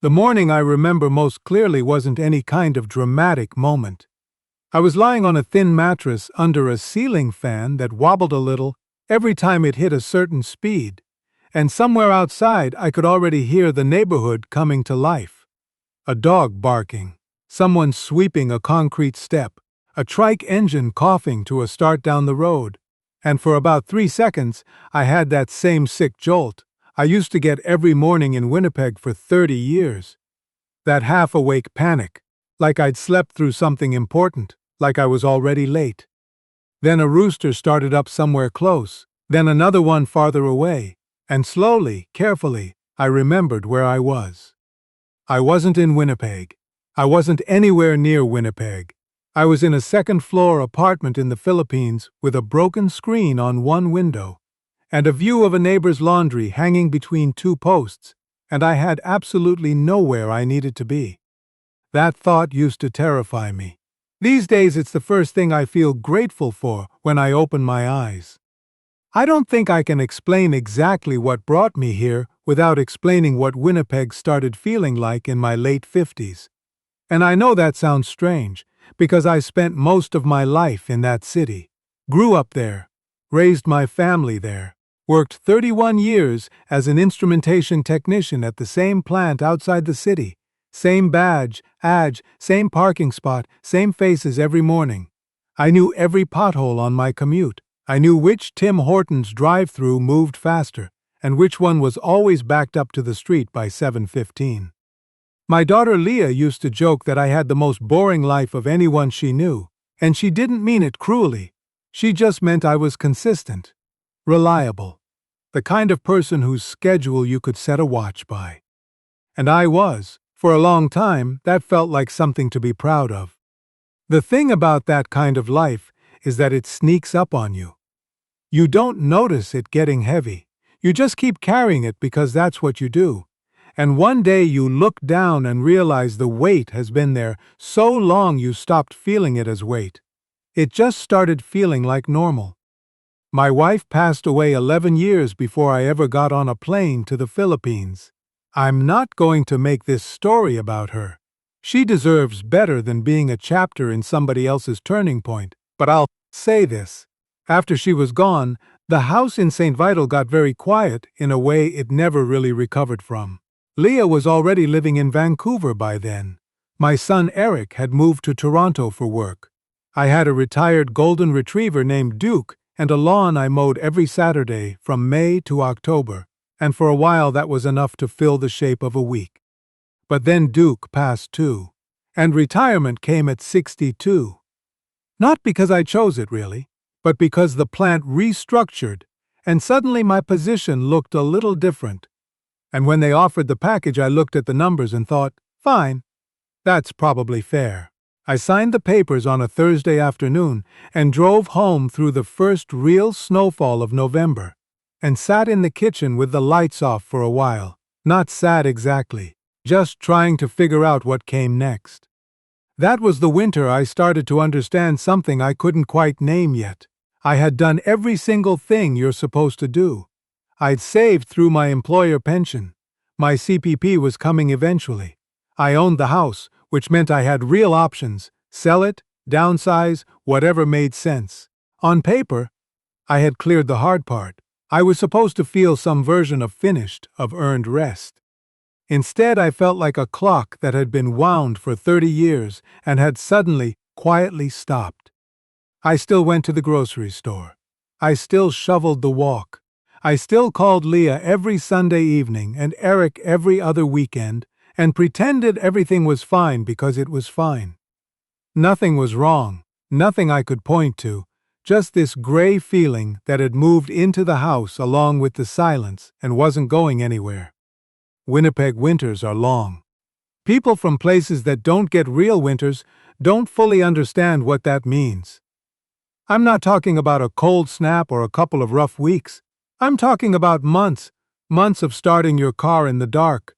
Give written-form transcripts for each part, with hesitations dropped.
The morning I remember most clearly wasn't any kind of dramatic moment. I was lying on a thin mattress under a ceiling fan that wobbled a little every time it hit a certain speed, and somewhere outside I could already hear the neighborhood coming to life. A dog barking, someone sweeping a concrete step, a trike engine coughing to a start down the road, and for about 3 seconds I had that same sick jolt I used to get every morning in Winnipeg for 30 years. That half-awake panic, like I'd slept through something important, like I was already late. Then a rooster started up somewhere close, then another one farther away, and slowly, carefully, I remembered where I was. I wasn't in Winnipeg. I wasn't anywhere near Winnipeg. I was in a second-floor apartment in the Philippines with a broken screen on one window, and a view of a neighbor's laundry hanging between 2 posts, and I had absolutely nowhere I needed to be. That thought used to terrify me. These days it's the first thing I feel grateful for when I open my eyes. I don't think I can explain exactly what brought me here without explaining what Winnipeg started feeling like in my late 50s. And I know that sounds strange, because I spent most of my life in that city, grew up there, raised my family there, worked 31 years as an instrumentation technician at the same plant outside the city, same badge, same parking spot, same faces every morning. I knew every pothole on my commute. I knew which Tim Hortons drive-thru moved faster, and which one was always backed up to the street by 7:15. My daughter Leah used to joke that I had the most boring life of anyone she knew, and she didn't mean it cruelly. She just meant I was consistent, reliable, the kind of person whose schedule you could set a watch by. And I was. For a long time, that felt like something to be proud of. The thing about that kind of life is that it sneaks up on you. You don't notice it getting heavy. You just keep carrying it because that's what you do. And one day you look down and realize the weight has been there so long you stopped feeling it as weight. It just started feeling like normal. My wife passed away 11 years before I ever got on a plane to the Philippines. I'm not going to make this story about her. She deserves better than being a chapter in somebody else's turning point. But I'll say this. After she was gone, the house in St. Vital got very quiet in a way it never really recovered from. Leah was already living in Vancouver by then. My son Eric had moved to Toronto for work. I had a retired golden retriever named Duke and a lawn I mowed every Saturday from May to October, and for a while that was enough to fill the shape of a week. But then Duke passed too, and retirement came at 62. Not because I chose it really, but because the plant restructured, and suddenly my position looked a little different. And when they offered the package, I looked at the numbers and thought, fine, that's probably fair. I signed the papers on a Thursday afternoon and drove home through the first real snowfall of November, and sat in the kitchen with the lights off for a while, not sad exactly, just trying to figure out what came next. That was the winter I started to understand something I couldn't quite name yet. I had done every single thing you're supposed to do. I'd saved through my employer pension. My CPP was coming eventually. I owned the house, which meant I had real options: sell it, downsize, whatever made sense. On paper, I had cleared the hard part. I was supposed to feel some version of finished, of earned rest. Instead, I felt like a clock that had been wound for 30 years and had suddenly, quietly stopped. I still went to the grocery store. I still shoveled the walk. I still called Leah every Sunday evening and Eric every other weekend and pretended everything was fine because it was fine. Nothing was wrong, nothing I could point to, just this gray feeling that had moved into the house along with the silence and wasn't going anywhere. Winnipeg winters are long. People from places that don't get real winters don't fully understand what that means. I'm not talking about a cold snap or a couple of rough weeks. I'm talking about months of starting your car in the dark.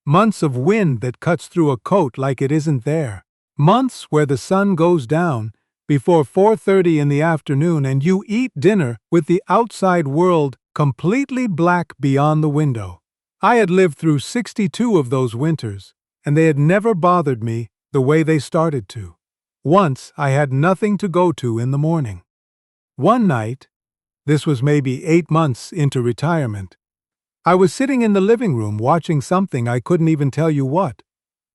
Months of wind that cuts through a coat like it isn't there. Months where the sun goes down before 4:30 in the afternoon and you eat dinner with the outside world completely black beyond the window. I had lived through 62 of those winters, and they had never bothered me the way they started to. Once I had nothing to go to in the morning. One night, this was maybe 8 months into retirement, I was sitting in the living room watching something I couldn't even tell you what.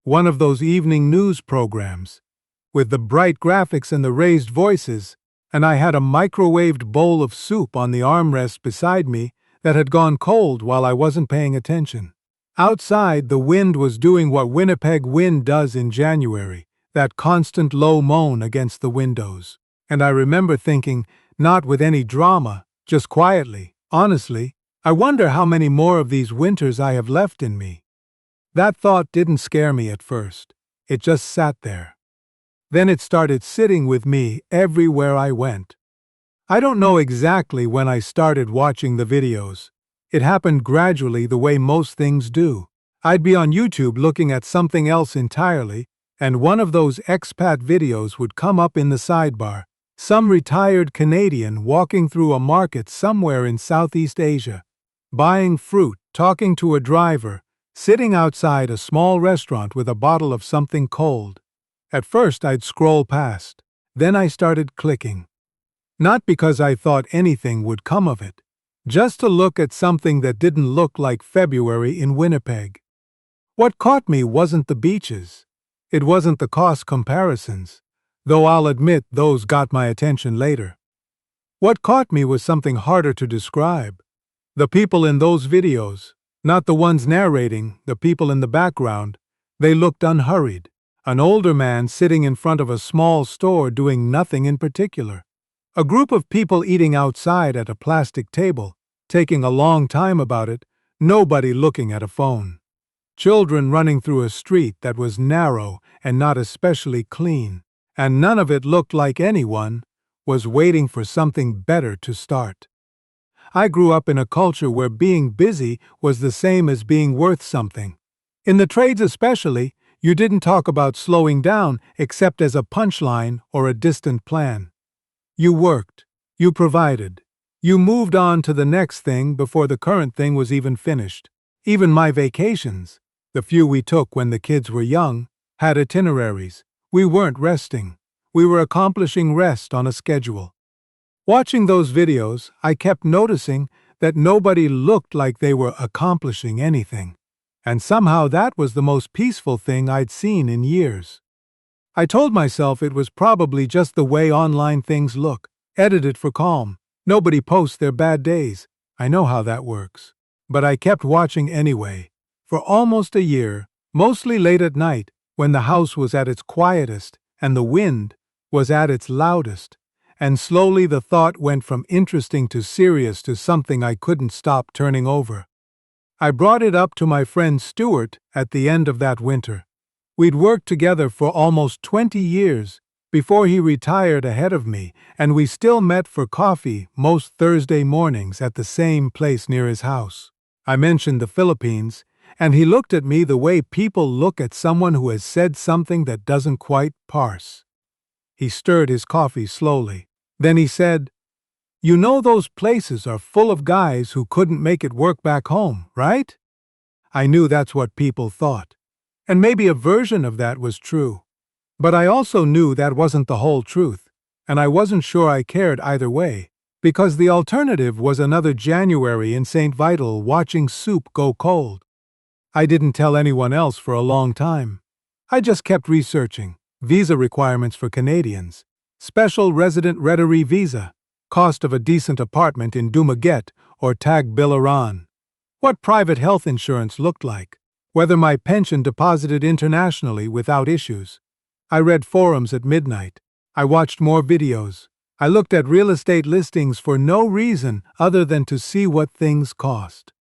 One of those evening news programs, with the bright graphics and the raised voices, and I had a microwaved bowl of soup on the armrest beside me that had gone cold while I wasn't paying attention. Outside, the wind was doing what Winnipeg wind does in January, that constant low moan against the windows. And I remember thinking, not with any drama, just quietly, honestly, I wonder how many more of these winters I have left in me. That thought didn't scare me at first. It just sat there. Then it started sitting with me everywhere I went. I don't know exactly when I started watching the videos. It happened gradually the way most things do. I'd be on YouTube looking at something else entirely, and one of those expat videos would come up in the sidebar. Some retired Canadian walking through a market somewhere in Southeast Asia, buying fruit, talking to a driver, sitting outside a small restaurant with a bottle of something cold. At first I'd scroll past. Then I started clicking. Not because I thought anything would come of it, just to look at something that didn't look like February in Winnipeg. What caught me wasn't the beaches. It wasn't the cost comparisons, though I'll admit those got my attention later. What caught me was something harder to describe. The people in those videos, not the ones narrating, the people in the background, they looked unhurried. An older man sitting in front of a small store doing nothing in particular. A group of people eating outside at a plastic table, taking a long time about it, nobody looking at a phone. Children running through a street that was narrow and not especially clean, and none of it looked like anyone was waiting for something better to start. I grew up in a culture where being busy was the same as being worth something. In the trades especially, you didn't talk about slowing down except as a punchline or a distant plan. You worked, you provided, you moved on to the next thing before the current thing was even finished. Even my vacations, the few we took when the kids were young, had itineraries. We weren't resting. We were accomplishing rest on a schedule. Watching those videos, I kept noticing that nobody looked like they were accomplishing anything. And somehow that was the most peaceful thing I'd seen in years. I told myself it was probably just the way online things look, edited for calm. Nobody posts their bad days. I know how that works. But I kept watching anyway. For almost a year, mostly late at night, when the house was at its quietest and the wind was at its loudest. And slowly the thought went from interesting to serious to something I couldn't stop turning over. I brought it up to my friend Stuart at the end of that winter. We'd worked together for almost 20 years before he retired ahead of me, and we still met for coffee most Thursday mornings at the same place near his house. I mentioned the Philippines, and he looked at me the way people look at someone who has said something that doesn't quite parse. He stirred his coffee slowly. Then he said, "You know those places are full of guys who couldn't make it work back home, right?" I knew that's what people thought. And maybe a version of that was true. But I also knew that wasn't the whole truth, and I wasn't sure I cared either way, because the alternative was another January in St. Vital watching soup go cold. I didn't tell anyone else for a long time. I just kept researching. Visa requirements for Canadians. Special resident retiree visa. Cost of a decent apartment in Dumaguete or Tagbilaran. What private health insurance looked like. Whether my pension deposited internationally without issues. I read forums at midnight. I watched more videos. I looked at real estate listings for no reason other than to see what things cost.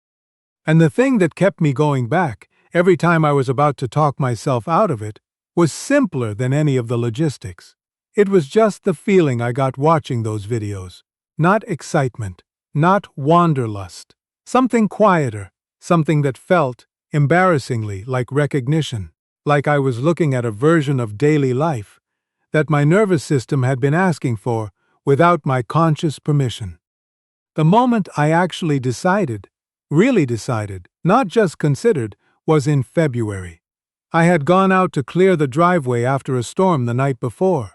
And the thing that kept me going back, every time I was about to talk myself out of it, was simpler than any of the logistics. It was just the feeling I got watching those videos. Not excitement, not wanderlust. Something quieter, something that felt, embarrassingly, like recognition, like I was looking at a version of daily life that my nervous system had been asking for without my conscious permission. The moment I actually decided, really decided, not just considered, was in February. I had gone out to clear the driveway after a storm the night before.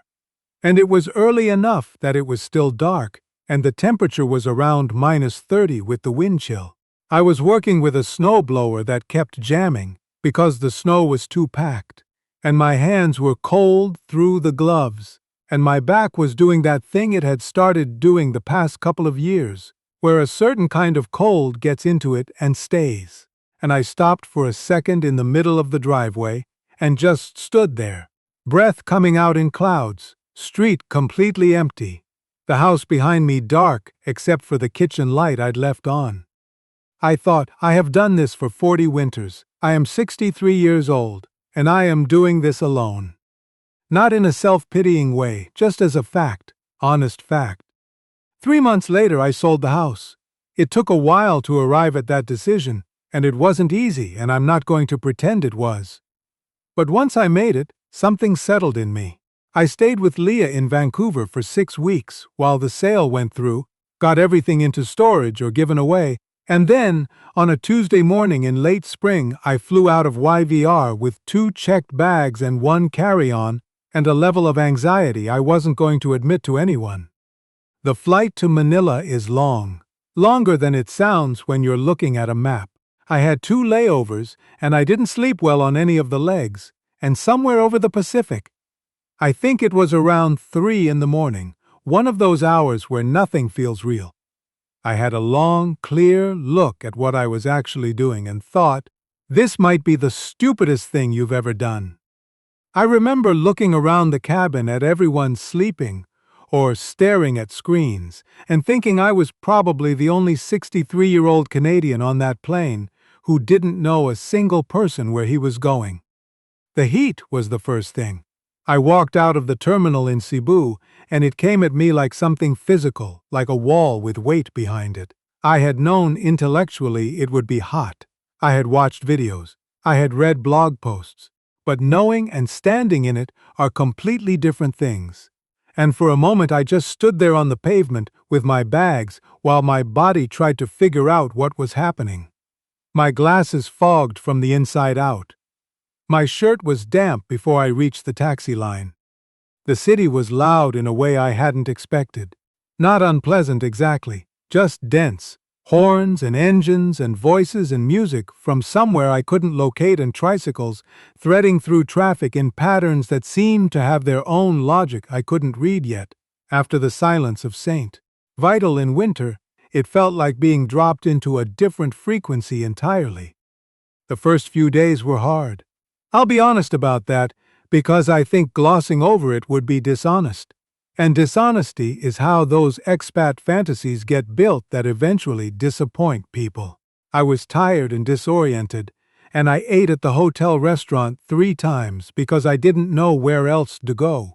And it was early enough that it was still dark, and the temperature was around -30 with the wind chill. I was working with a snowblower that kept jamming because the snow was too packed, and my hands were cold through the gloves, and my back was doing that thing it had started doing the past couple of years, where a certain kind of cold gets into it and stays. And I stopped for a second in the middle of the driveway and just stood there, breath coming out in clouds, street completely empty, the house behind me dark except for the kitchen light I'd left on. I thought, I have done this for 40 winters, I am 63 years old, and I am doing this alone. Not in a self-pitying way, just as a fact, honest fact. 3 months later I sold the house. It took a while to arrive at that decision, and it wasn't easy, and I'm not going to pretend it was. But once I made it, something settled in me. I stayed with Leah in Vancouver for 6 weeks while the sale went through, got everything into storage or given away, and then, on a Tuesday morning in late spring, I flew out of YVR with 2 checked bags and 1 carry-on, and a level of anxiety I wasn't going to admit to anyone. The flight to Manila is long, longer than it sounds when you're looking at a map. I had 2 layovers, and I didn't sleep well on any of the legs, and somewhere over the Pacific. I think it was around 3 in the morning, one of those hours where nothing feels real. I had a long, clear look at what I was actually doing and thought, this might be the stupidest thing you've ever done. I remember looking around the cabin at everyone sleeping, or staring at screens, and thinking I was probably the only 63-year-old Canadian on that plane who didn't know a single person where he was going. The heat was the first thing. I walked out of the terminal in Cebu, and it came at me like something physical, like a wall with weight behind it. I had known intellectually it would be hot. I had watched videos. I had read blog posts. But knowing and standing in it are completely different things. And for a moment I just stood there on the pavement with my bags while my body tried to figure out what was happening. My glasses fogged from the inside out. My shirt was damp before I reached the taxi line. The city was loud in a way I hadn't expected. Not unpleasant exactly, just dense. Horns and engines and voices and music from somewhere I couldn't locate, and tricycles threading through traffic in patterns that seemed to have their own logic I couldn't read yet. After the silence of St. Vital in winter, it felt like being dropped into a different frequency entirely. The first few days were hard. I'll be honest about that, because I think glossing over it would be dishonest. And dishonesty is how those expat fantasies get built that eventually disappoint people. I was tired and disoriented, and I ate at the hotel restaurant 3 times because I didn't know where else to go.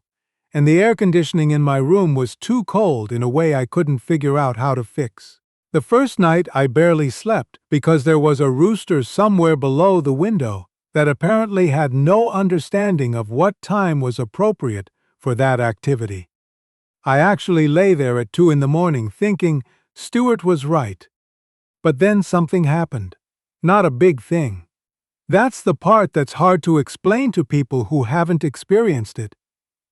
And the air conditioning in my room was too cold in a way I couldn't figure out how to fix. The first night I barely slept because there was a rooster somewhere below the window that apparently had no understanding of what time was appropriate for that activity. I actually lay there at 2 in the morning thinking Stuart was right. But then something happened. Not a big thing. That's the part that's hard to explain to people who haven't experienced it.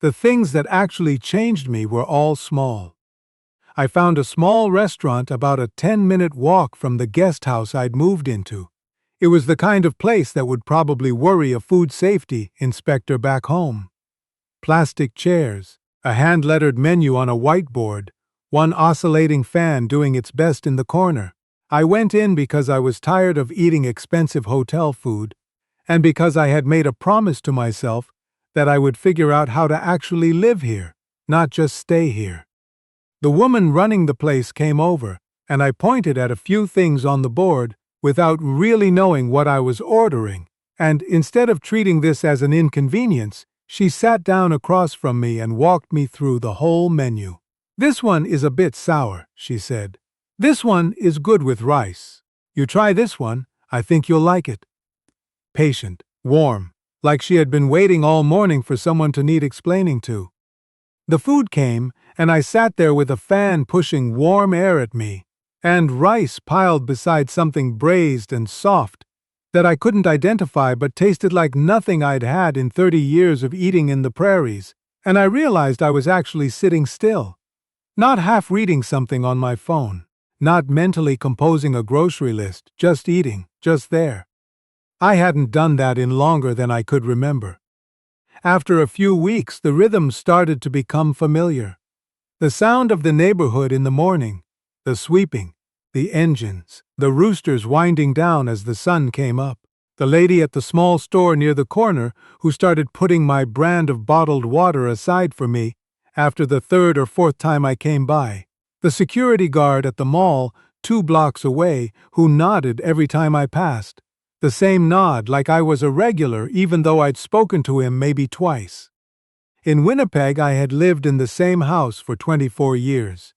The things that actually changed me were all small. I found a small restaurant about a 10-minute walk from the guest house I'd moved into. It was the kind of place that would probably worry a food safety inspector back home. Plastic chairs, a hand-lettered menu on a whiteboard, one oscillating fan doing its best in the corner. I went in because I was tired of eating expensive hotel food, and because I had made a promise to myself that I would figure out how to actually live here, not just stay here. The woman running the place came over, and I pointed at a few things on the board without really knowing what I was ordering, and instead of treating this as an inconvenience, she sat down across from me and walked me through the whole menu. "This one is a bit sour," she said. "This one is good with rice. You try this one, I think you'll like it." Patient, warm, like she had been waiting all morning for someone to need explaining to. The food came, and I sat there with a fan pushing warm air at me. and rice piled beside something braised and soft that I couldn't identify but tasted like nothing I'd had in 30 years of eating in the prairies, and I realized I was actually sitting still, not half reading something on my phone, not mentally composing a grocery list, just eating, just there. I hadn't done that in longer than I could remember. After a few weeks, the rhythm started to become familiar. The sound of the neighborhood in the morning, the sweeping, the engines, the roosters winding down as the sun came up, the lady at the small store near the corner who started putting my brand of bottled water aside for me after the third or fourth time I came by, the security guard at the mall 2 blocks away who nodded every time I passed, the same nod like I was a regular even though I'd spoken to him maybe twice. In Winnipeg, I had lived in the same house for 24 years.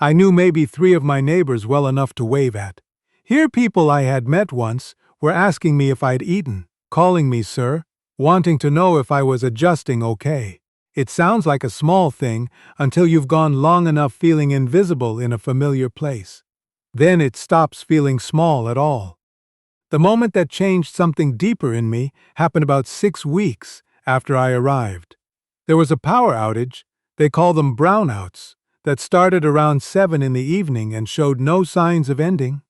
I knew maybe 3 of my neighbors well enough to wave at. Here people I had met once were asking me if I'd eaten, calling me sir, wanting to know if I was adjusting okay. It sounds like a small thing until you've gone long enough feeling invisible in a familiar place. Then it stops feeling small at all. The moment that changed something deeper in me happened about 6 weeks after I arrived. There was a power outage, they call them brownouts, that started around 7 in the evening and showed no signs of ending.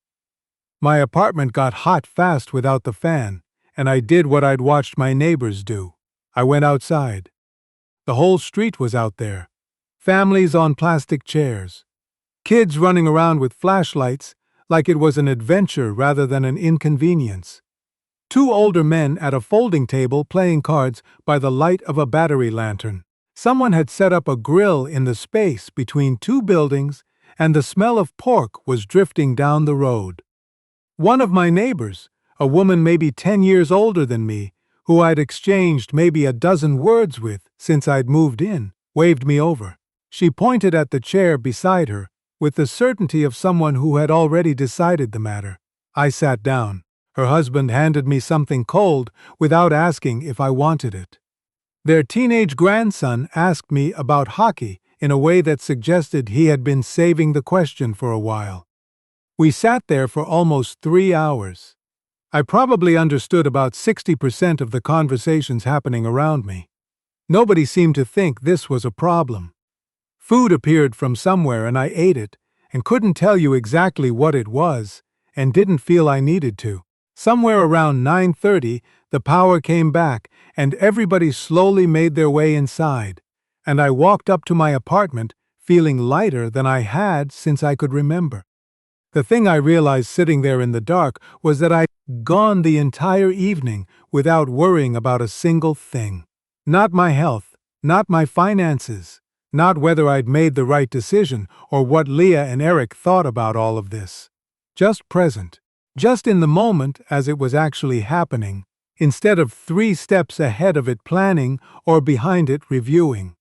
My apartment got hot fast without the fan, and I did what I'd watched my neighbors do. I went outside. The whole street was out there. Families on plastic chairs. Kids running around with flashlights like it was an adventure rather than an inconvenience. 2 older men at a folding table playing cards by the light of a battery lantern. Someone had set up a grill in the space between 2 buildings, and the smell of pork was drifting down the road. One of my neighbors, a woman maybe 10 years older than me, who I'd exchanged maybe a dozen words with since I'd moved in, waved me over. She pointed at the chair beside her, with the certainty of someone who had already decided the matter. I sat down. Her husband handed me something cold without asking if I wanted it. Their teenage grandson asked me about hockey in a way that suggested he had been saving the question for a while. We sat there for almost 3 hours. I probably understood about 60% of the conversations happening around me. Nobody seemed to think this was a problem. Food appeared from somewhere and I ate it, and couldn't tell you exactly what it was, and didn't feel I needed to. Somewhere around 9:30, the power came back, and everybody slowly made their way inside, and I walked up to my apartment feeling lighter than I had since I could remember. The thing I realized sitting there in the dark was that I'd gone the entire evening without worrying about a single thing. Not my health, not my finances, not whether I'd made the right decision or what Leah and Eric thought about all of this. Just present. Just in the moment as it was actually happening, instead of 3 steps ahead of it planning or behind it reviewing.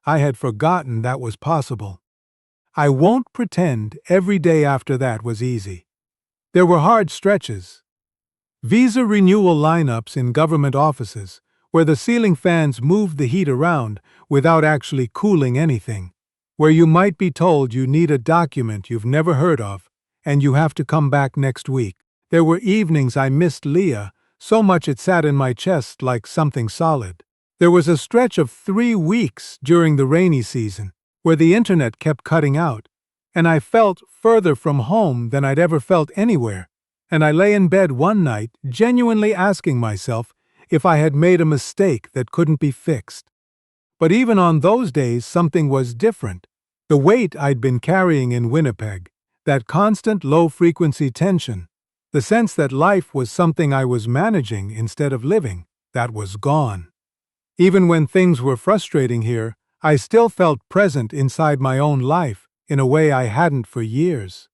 I had forgotten that was possible. I won't pretend every day after that was easy. There were hard stretches. Visa renewal lineups in government offices, where the ceiling fans moved the heat around without actually cooling anything, where you might be told you need a document you've never heard of, and you have to come back next week. There were evenings I missed Leah, so much it sat in my chest like something solid. There was a stretch of 3 weeks during the rainy season, where the internet kept cutting out, and I felt further from home than I'd ever felt anywhere, and I lay in bed one night genuinely asking myself if I had made a mistake that couldn't be fixed. But even on those days something was different. The weight I'd been carrying in Winnipeg, that constant low-frequency tension, the sense that life was something I was managing instead of living, that was gone. Even when things were frustrating here, I still felt present inside my own life in a way I hadn't for years.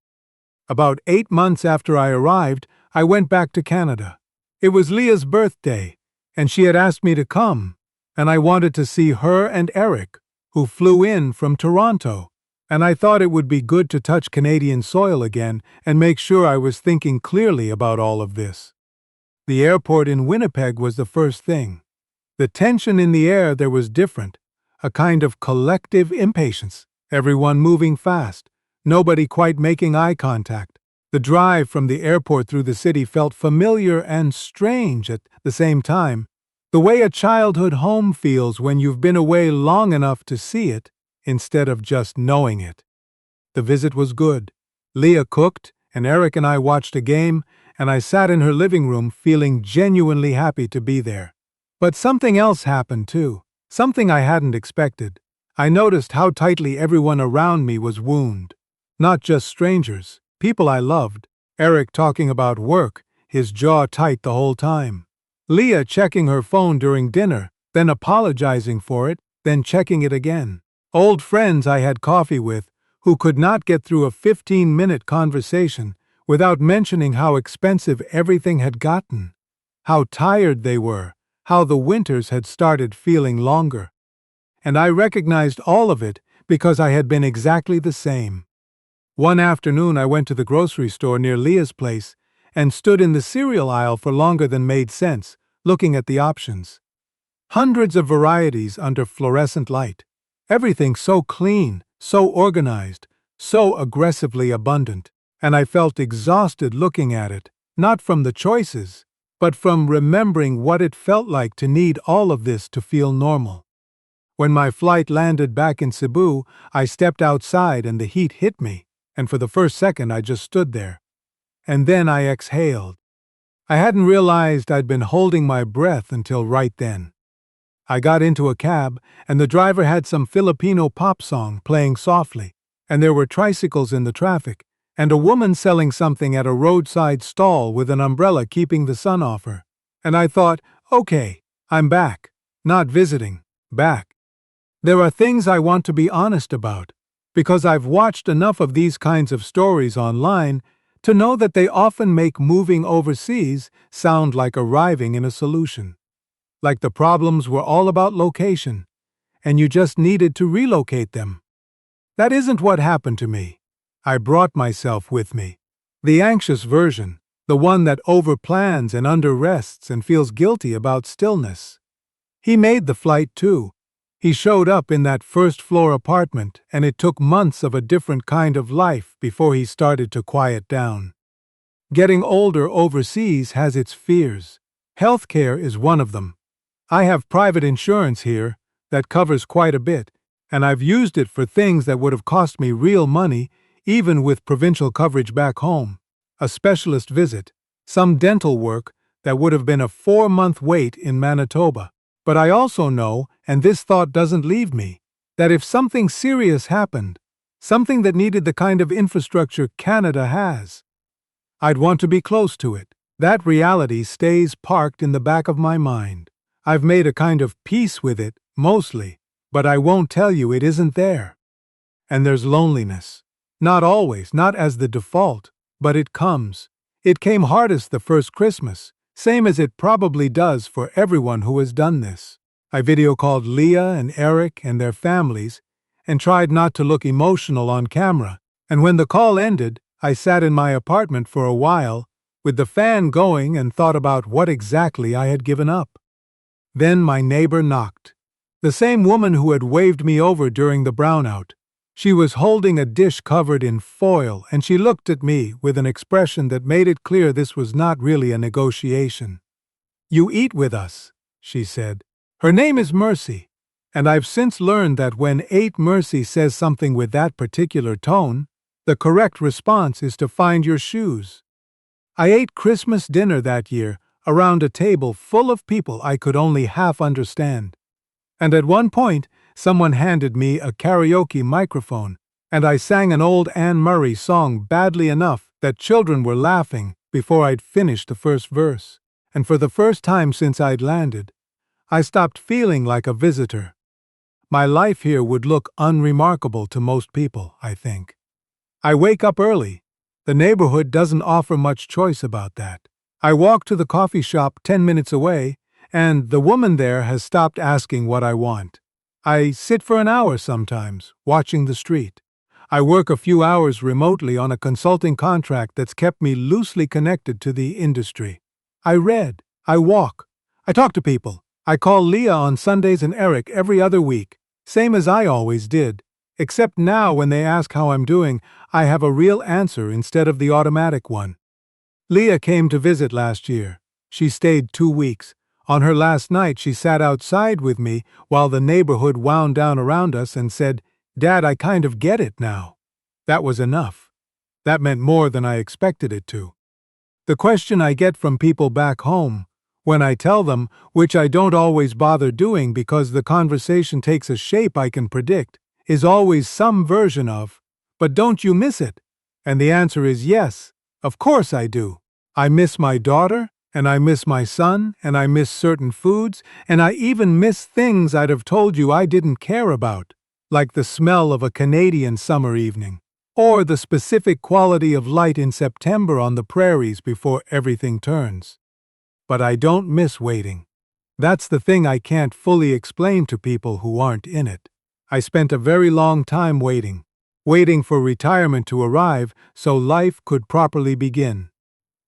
About 8 months after I arrived, I went back to Canada. It was Leah's birthday, and she had asked me to come, and I wanted to see her and Eric, who flew in from Toronto, and I thought it would be good to touch Canadian soil again and make sure I was thinking clearly about all of this. The airport in Winnipeg was the first thing. The tension in the air there was different, a kind of collective impatience, everyone moving fast, Nobody quite making eye contact. The drive from the airport through the city felt familiar and strange at the same time. The way a childhood home feels when you've been away long enough to see it, instead of just knowing it. The visit was good. Leah cooked, and Eric and I watched a game, and I sat in her living room feeling genuinely happy to be there. But something else happened too, something I hadn't expected. I noticed how tightly everyone around me was wound. Not just strangers, people I loved. Eric talking about work, his jaw tight the whole time. Leah checking her phone during dinner, then apologizing for it, then checking it again. Old friends I had coffee with, who could not get through a 15-minute conversation without mentioning how expensive everything had gotten, how tired they were, how the winters had started feeling longer. And I recognized all of it because I had been exactly the same. One afternoon I went to the grocery store near Leah's place and stood in the cereal aisle for longer than made sense, looking at the options. Hundreds of varieties under fluorescent light. Everything so clean, so organized, so aggressively abundant, and I felt exhausted looking at it, not from the choices, but from remembering what it felt like to need all of this to feel normal. When my flight landed back in Cebu, I stepped outside and the heat hit me, and for the first second I just stood there. And then I exhaled. I hadn't realized I'd been holding my breath until right then. I got into a cab, and the driver had some Filipino pop song playing softly, and there were tricycles in the traffic, and a woman selling something at a roadside stall with an umbrella keeping the sun off her. And I thought, okay, I'm back. Not visiting, back. There are things I want to be honest about, because I've watched enough of these kinds of stories online to know that they often make moving overseas sound like arriving in a solution. Like the problems were all about location, and you just needed to relocate them. That isn't what happened to me. I brought myself with me. The anxious version, the one that overplans and underrests and feels guilty about stillness. He made the flight too. He showed up in that first-floor apartment, and it took months of a different kind of life before he started to quiet down. Getting older overseas has its fears. Healthcare is one of them. I have private insurance here that covers quite a bit, and I've used it for things that would have cost me real money, even with provincial coverage back home. A specialist visit, some dental work that would have been a 4-month wait in Manitoba. But I also know, and this thought doesn't leave me, that if something serious happened, something that needed the kind of infrastructure Canada has, I'd want to be close to it. That reality stays parked in the back of my mind. I've made a kind of peace with it, mostly, but I won't tell you it isn't there. And there's loneliness. Not always, not as the default, but it comes. It came hardest the first Christmas, same as it probably does for everyone who has done this. I video called Leah and Eric and their families and tried not to look emotional on camera, and when the call ended, I sat in my apartment for a while with the fan going and thought about what exactly I had given up. Then my neighbor knocked. The same woman who had waved me over during the brownout. She was holding a dish covered in foil, and she looked at me with an expression that made it clear this was not really a negotiation. "You eat with us," she said. Her name is Mercy, and I've since learned that when Aunt Mercy says something with that particular tone, the correct response is to find your shoes. I ate Christmas dinner that year around a table full of people I could only half understand. And at one point, someone handed me a karaoke microphone, and I sang an old Anne Murray song badly enough that children were laughing before I'd finished the first verse. And for the first time since I'd landed, I stopped feeling like a visitor. My life here would look unremarkable to most people, I think. I wake up early. The neighborhood doesn't offer much choice about that. I walk to the coffee shop 10 minutes away, and the woman there has stopped asking what I want. I sit for an hour sometimes, watching the street. I work a few hours remotely on a consulting contract that's kept me loosely connected to the industry. I read. I walk. I talk to people. I call Leah on Sundays and Eric every other week, same as I always did. Except now when they ask how I'm doing, I have a real answer instead of the automatic one. Leah came to visit last year. She stayed 2 weeks. On her last night, she sat outside with me while the neighborhood wound down around us and said, "Dad, I kind of get it now." That was enough. That meant more than I expected it to. The question I get from people back home, when I tell them, which I don't always bother doing because the conversation takes a shape I can predict, is always some version of, "But don't you miss it?" And the answer is yes, of course I do. I miss my daughter, and I miss my son, and I miss certain foods, and I even miss things I'd have told you I didn't care about, like the smell of a Canadian summer evening, or the specific quality of light in September on the prairies before everything turns. But I don't miss waiting. That's the thing I can't fully explain to people who aren't in it. I spent a very long time waiting for retirement to arrive so life could properly begin,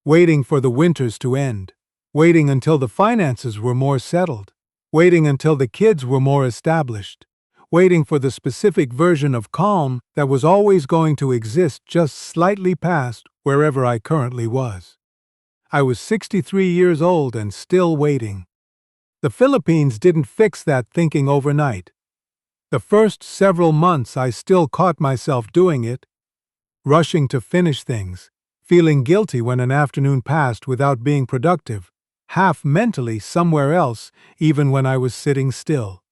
waiting for the winters to end, waiting until the finances were more settled, waiting until the kids were more established, waiting for the specific version of calm that was always going to exist just slightly past wherever I currently was. I was 63 years old and still waiting. The Philippines didn't fix that thinking overnight. The first several months I still caught myself doing it, rushing to finish things, feeling guilty when an afternoon passed without being productive, half mentally somewhere else even when I was sitting still.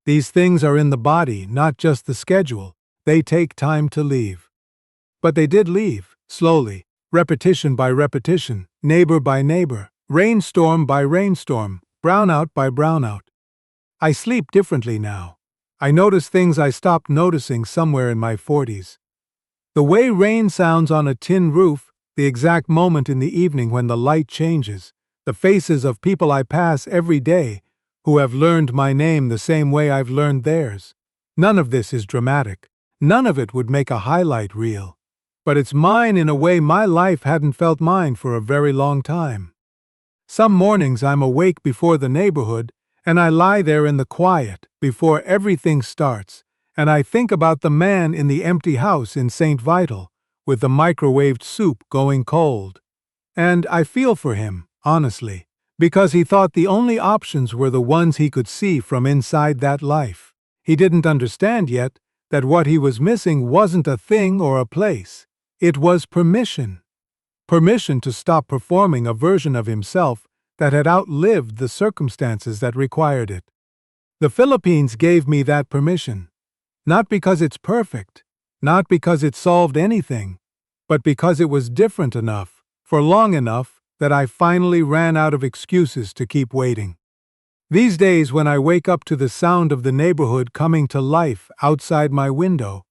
These things are in the body, not just the schedule. They take time to leave. But they did leave, slowly, repetition by repetition, neighbor by neighbor, rainstorm by rainstorm, brownout by brownout. I sleep differently now. I notice things I stopped noticing somewhere in my 40s. The way rain sounds on a tin roof, the exact moment in the evening when the light changes, the faces of people I pass every day who have learned my name the same way I've learned theirs. None of this is dramatic. None of it would make a highlight reel. But it's mine in a way my life hadn't felt mine for a very long time. Some mornings I'm awake before the neighborhood, and I lie there in the quiet before everything starts, and I think about the man in the empty house in St. Vital, with the microwaved soup going cold. And I feel for him, honestly, because he thought the only options were the ones he could see from inside that life. He didn't understand yet that what he was missing wasn't a thing or a place. It was permission. Permission to stop performing a version of himself that had outlived the circumstances that required it. The Philippines gave me that permission. Not because it's perfect, not because it solved anything, but because it was different enough, for long enough, that I finally ran out of excuses to keep waiting. These days, when I wake up to the sound of the neighborhood coming to life outside my window,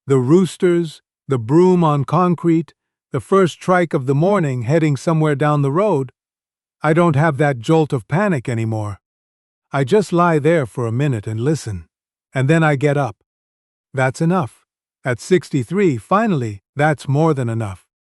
the roosters, the broom on concrete, the first strike of the morning heading somewhere down the road, I don't have that jolt of panic anymore. I just lie there for a minute and listen, and then I get up. That's enough. At 63, finally, that's more than enough.